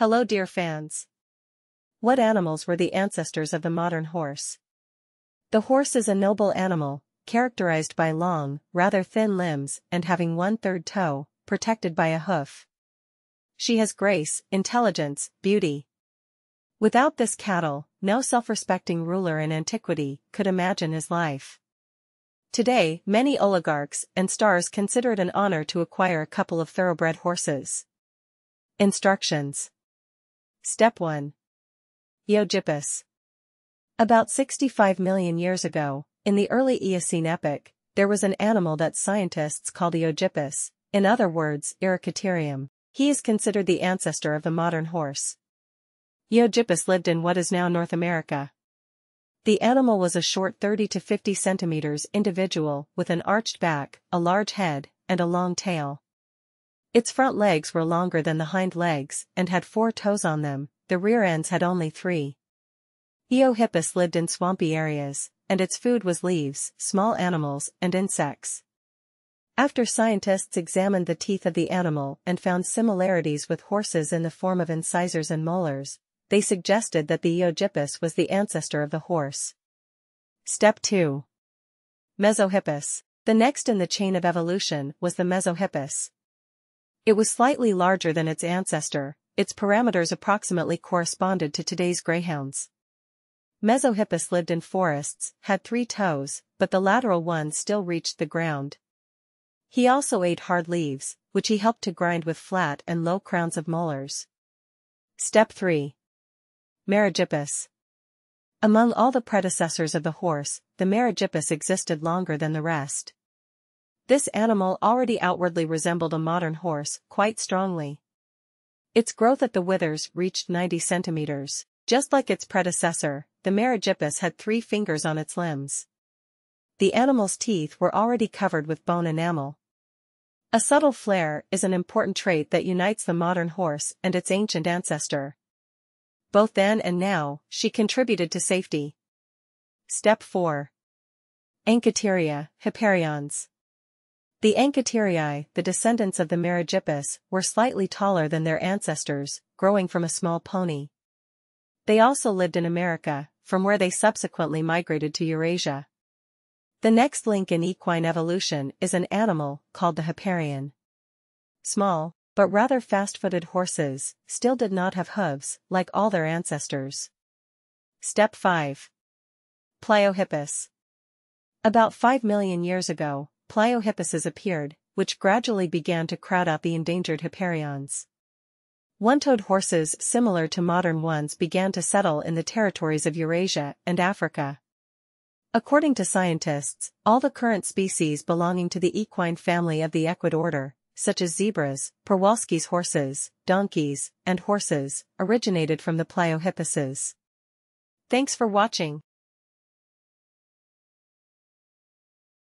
Hello dear fans. What animals were the ancestors of the modern horse? The horse is a noble animal, characterized by long, rather thin limbs and having 1/3 toe, protected by a hoof. She has grace, intelligence, beauty. Without this cattle, no self-respecting ruler in antiquity could imagine his life. Today, many oligarchs and stars consider it an honor to acquire a couple of thoroughbred horses. Instructions. Step 1. Eogippus. About 65 million years ago, in the early Eocene epoch, there was an animal that scientists called Eogippus, in other words, Erycotherium. He is considered the ancestor of the modern horse. Eogippus lived in what is now North America. The animal was a short 30 to 50 centimeters individual with an arched back, a large head, and a long tail. Its front legs were longer than the hind legs and had 4 toes on them, the rear ends had only 3. Eohippus lived in swampy areas, and its food was leaves, small animals, and insects. After scientists examined the teeth of the animal and found similarities with horses in the form of incisors and molars, they suggested that the Eogippus was the ancestor of the horse. Step 2. Mesohippus. The next in the chain of evolution was the Mesohippus. It was slightly larger than its ancestor, its parameters approximately corresponded to today's greyhounds. Mesohippus lived in forests, had 3 toes, but the lateral one still reached the ground. He also ate hard leaves, which he helped to grind with flat and low crowns of molars. Step 3. Merogippus. Among all the predecessors of the horse, the Merogippus existed longer than the rest. This animal already outwardly resembled a modern horse quite strongly. Its growth at the withers reached 90 centimeters. Just like its predecessor, the Merogippus had 3 fingers on its limbs. The animal's teeth were already covered with bone enamel. A subtle flair is an important trait that unites the modern horse and its ancient ancestor. Both then and now, she contributed to safety. Step 4. Ankypteria, Hipparions. The Ankypterii, the descendants of the Merogippus, were slightly taller than their ancestors, growing from a small pony. They also lived in America, from where they subsequently migrated to Eurasia. The next link in equine evolution is an animal called the Hipparion. Small, but rather fast-footed horses still did not have hooves, like all their ancestors. Step 5. Pliohippus. About 5 million years ago, Pliohippuses appeared, which gradually began to crowd out the endangered Hipparions. One-toed horses similar to modern ones began to settle in the territories of Eurasia and Africa. According to scientists, all the current species belonging to the equine family of the equid order, such as zebras, Przewalski's horses, donkeys, and horses, originated from the Pliohippuses. Thanks for watching.